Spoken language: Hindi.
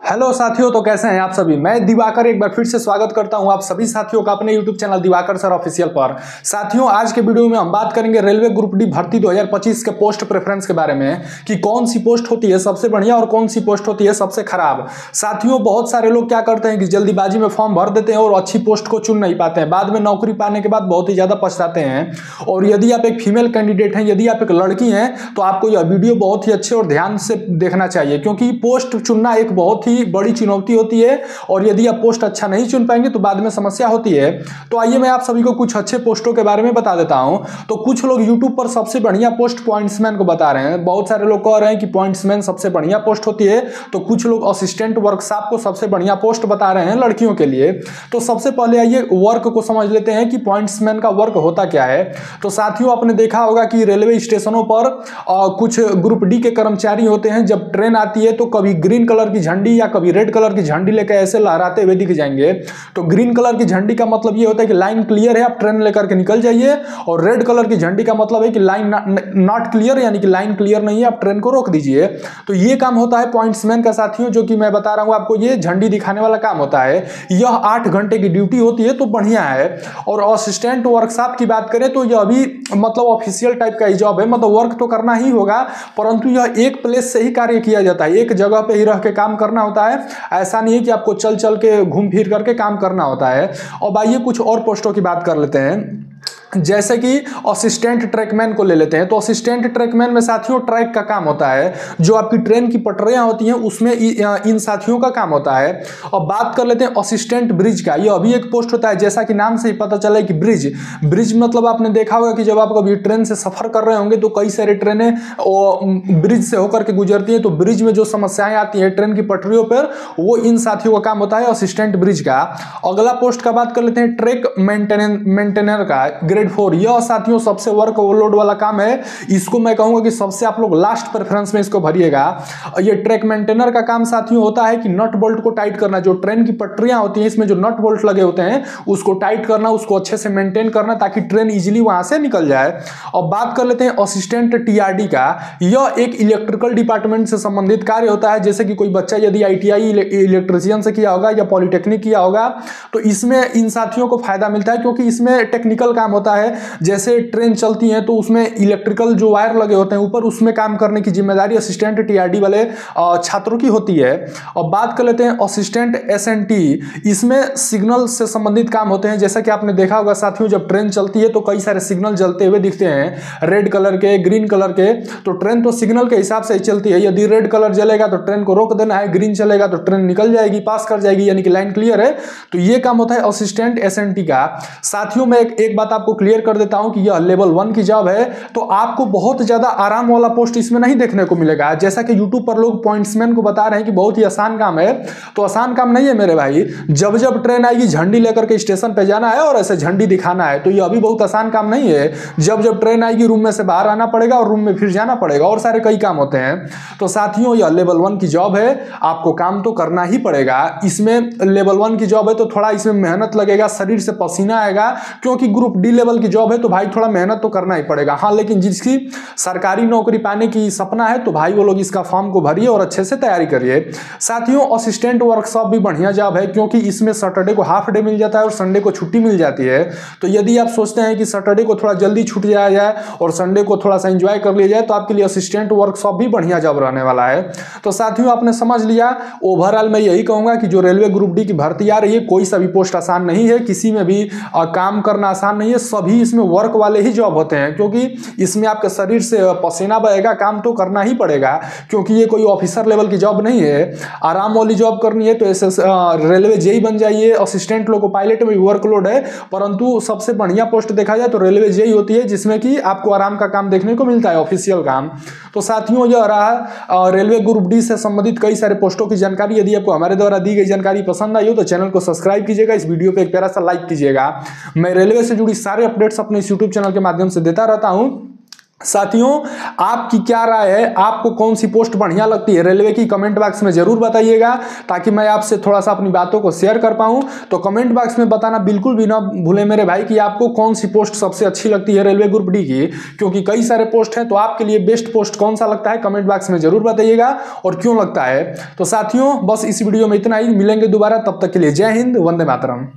हेलो साथियों, तो कैसे हैं आप सभी। मैं दिवाकर एक बार फिर से स्वागत करता हूं आप सभी साथियों का अपने YouTube channel Diwakar sir official पर। साथियों, आज के वीडियो में हम बात करेंगे रेलवे ग्रुप डी भर्ती 2025 के पोस्ट प्रेफरेंस के बारे में कि कौन सी पोस्ट होती है सबसे बढ़िया और कौन सी पोस्ट होती है सबसे खराब। साथियों, बहुत सारे लोग क्या करते हैं कि जल्दीबाजी में फॉर्म भर देते हैं और अच्छी पोस्ट को चुन नहीं पाते हैं। बाद में नौकरी पाने के बाद बहुत ही ज्यादा पछताते हैं। और यदि आप एक फीमेल कैंडिडेट हैं, यदि आप एक लड़की हैं, तो आपको यह वीडियो बहुत ही अच्छे और ध्यान से देखना चाहिए, क्योंकि पोस्ट चुनना एक बहुत ही बड़ी चुनौती होती है और यदि आप पोस्ट अच्छा नहीं चुन पाएंगे तो बाद में समस्या होती है। तो आइए मैं आप सभी को कुछ अच्छे पोस्टों के बारे में बता देता हूं। तो कुछ लोग YouTube पर सबसे बढ़िया पोस्ट पॉइंट्समैन को बता रहे हैं। बहुत सारे लोग कह रहे हैं कि पॉइंट्समैन सबसे बढ़िया पोस्ट होती है, तो कुछ लोग असिस्टेंट वर्कशॉप को सबसे बढ़िया पोस्ट बता रहे हैं लड़कियों के लिए। तो सबसे पहले आइए वर्क को समझ लेते हैं कि पॉइंट्समैन का वर्क होता क्या है। तो साथियों, आपने देखा होगा कि रेलवे स्टेशनों पर कुछ ग्रुप डी के कर्मचारी होते हैं। जब ट्रेन आती है तो कभी ग्रीन कलर की झंडी या कभी रेड कलर की झंडी लेकर ऐसे लहराते हुए दिख जाएंगे। तो ग्रीन कलर की झंडी का मतलब ये होता है कि लाइन क्लियर है, आप ट्रेन लेकर के निकल जाइए। और रेड कलर की झंडी का मतलब है कि लाइन नॉट क्लियर, यानी कि लाइन क्लियर नहीं है, आप ट्रेन को रोक दीजिए। तो ये काम होता है पॉइंट्समैन का साथियों, जो कि मैं बता रहा हूं आपको, ये झंडी दिखाने वाला काम होता है। यह 8 घंटे की ड्यूटी होती है, तो बढ़िया है। और असिस्टेंट वर्कशॉप की बात करें तो यह भी मतलब ऑफिशियल टाइप का ही जॉब है, मतलब वर्क तो करना ही होगा, परंतु यह एक प्लेस से ही कार्य किया जाता है, एक जगह पे ही रह के काम करना होता है। ऐसा नहीं है कि आपको चल चल के घूम फिर करके काम करना होता है। अब आइए कुछ और पोस्टों की बात कर लेते हैं, जैसे कि असिस्टेंट ट्रैकमैन को ले लेते हैं। तो असिस्टेंट ट्रैकमैन में साथियों ट्रैक का काम होता है, जो आपकी ट्रेन की पटरियां होती हैं उसमें इन साथियों का काम होता है। और बात कर लेते हैं असिस्टेंट ब्रिज का। यह अभी एक पोस्ट होता है, जैसा कि नाम से ही पता चला है कि ब्रिज मतलब आपने देखा होगा कि जब आप कभी ट्रेन से सफर कर रहे होंगे तो कई सारी ट्रेनें ब्रिज से होकर के गुजरती हैं। तो ब्रिज में जो समस्याएं आती हैं ट्रेन की पटरियों पर, वो इन साथियों का काम होता है असिस्टेंट ब्रिज का। अगला पोस्ट का बात कर लेते हैं ट्रैक मेंटेनर का, ग्रेड 4। यह साथियों सबसे वर्क ओवरलोड वाला काम है। इसको मैं कहूंगा कि सबसे आप लोग लास्ट प्रेफरेंस में इसको भरिएगा। ये ट्रैक मेंटेनर का काम साथियों होता है कि नट बोल्ट को टाइट करना। जो ट्रेन की पटरियां होती हैं इसमें जो नट बोल्ट लगे होते हैं उसको टाइट करना, उसको अच्छे से मेंटेन करना ताकि ट्रेन इजीली वहां से निकल जाए। और बात कर लेते हैं असिस्टेंट टीआरडी का। यह एक इलेक्ट्रिकल डिपार्टमेंट से संबंधित कार्य होता है। जैसे कि कोई बच्चा यदि आईटीआई इलेक्ट्रिशियन से किया होगा या पॉलिटेक्निक किया होगा तो इसमें इन साथियों को फायदा मिलता है, क्योंकि इसमें टेक्निकल काम होता है। जैसे ट्रेन चलती है तो उसमें इलेक्ट्रिकल जो वायर लगे होते हैं ऊपर, उसमें काम करने की जिम्मेदारी असिस्टेंट टीआरडी वाले छात्रों की होती है। और बात कर लेते हैं असिस्टेंट एसएनटी। इसमें सिग्नल से संबंधित काम होते हैं। जैसा कि आपने देखा होगा साथियों, जब ट्रेन चलती है तो कई सारे सिग्नल जलते हुए दिखते हैं, रेड कलर के, ग्रीन कलर के। तो ट्रेन तो सिग्नल के हिसाब से ही चलती है। यदि रेड कलर जलेगा तो ट्रेन को रोक देना है, ग्रीन चलेगा तो ट्रेन निकल जाएगी, पास कर जाएगी, यानी कि लाइन क्लियर है। तो ये काम होता है असिस्टेंट एसएनटी का। साथियों, मैं एक बात आपको क्लियर कर देता हूं कि यह लेवल 1 की जॉब है, तो आपको बहुत ज्यादा आराम वाला पोस्ट इसमें नहीं देखने को मिलेगा। जैसा कि YouTube पर लोग पॉइंट्समैन को बता रहे हैं कि बहुत ही आसान काम है, तो आसान काम नहीं है मेरे भाई। जब जब ट्रेन आएगी झंडी लेकर के स्टेशन पे जाना है और ऐसे झंडी दिखाना है, तो यह अभी बहुत आसान काम नहीं है। जब जब ट्रेन आएगी रूम में से बाहर आना पड़ेगा और रूम में फिर जाना पड़ेगा, और सारे कई काम होते हैं। तो साथियों, यह लेवल 1 की जॉब है, आपको काम तो करना ही पड़ेगा। इसमें लेवल 1 की जॉब है तो थोड़ा इसमें मेहनत लगेगा, शरीर से पसीना आएगा, क्योंकि ग्रुप डी लेवल की जॉब है तो भाई थोड़ा मेहनत तो करना ही पड़ेगा। हाँ, लेकिन जिसकी सरकारी नौकरी पाने की सपना है तो भाई वो लोग इसका फॉर्म को भरिए और अच्छे से तैयारी करिए। साथियों, असिस्टेंट वर्कशॉप भी बढ़िया जॉब है, क्योंकि इसमें सैटरडे को हाफ डे मिल जाता है और संडे को छुट्टी मिल जाती है। तो यदि आप सोचते हैं कि सैटरडे को थोड़ा जल्दी छूट जाया जाए और संडे को थोड़ा सा एंजॉय कर लिया जाए, तो आपके लिए असिस्टेंट वर्कशॉप भी बढ़िया जॉब रहने वाला है। तो साथियों, आपने समझ लिया। ओवरऑल मैं यही कहूंगा कि जो रेलवे ग्रुप डी की भर्ती आ रही है, कोई सा भी पोस्ट आसान नहीं है, किसी में भी काम करना आसान नहीं है। सभी इसमें वर्क वाले ही जॉब होते हैं, क्योंकि इसमें आपके शरीर से पसीना बहेगा, काम तो करना ही पड़ेगा, क्योंकि ये कोई ऑफिसर लेवल की जॉब नहीं है। आराम वाली जॉब करनी है तो ऐसे रेलवे जेई बन जाइए। असिस्टेंट लोगो पायलट में भी वर्कलोड है, परंतु सबसे बढ़िया पोस्ट देखा जाए तो रेलवे जेई होती है, जिसमें कि आपको आराम का काम देखने को मिलता है, ऑफिशियल काम। तो साथियों, यह रहा रेलवे ग्रुप डी से संबंधित कई सारे पोस्टों की जानकारी। यदि आपको हमारे द्वारा दी गई जानकारी पसंद आई हो तो चैनल को सब्सक्राइब कीजिएगा, इस वीडियो पे एक प्यारा सा लाइक कीजिएगा। मैं रेलवे से जुड़ी सारे अपडेट्स अपने इस YouTube चैनल के माध्यम से देता रहता हूं। साथियों, आपकी क्या राय है? आपको कौन सी पोस्ट बढ़िया लगती है रेलवे की? कमेंट बॉक्स में जरूर बताइएगा, ताकि मैं आपसे थोड़ा सा अपनी बातों को शेयर कर पाऊं। तो कमेंट बॉक्स में बताना बिल्कुल भी ना भूले मेरे भाई कि आपको कौन सी पोस्ट सबसे अच्छी लगती है रेलवे ग्रुप डी की, क्योंकि कई सारे पोस्ट हैं। तो आपके लिए बेस्ट पोस्ट कौन सा लगता है, कमेंट बॉक्स में जरूर बताइएगा और क्यों लगता है। तो साथियों, बस इस वीडियो में इतना ही। मिलेंगे दोबारा, तब तक के लिए जय हिंद, वंदे मातरम।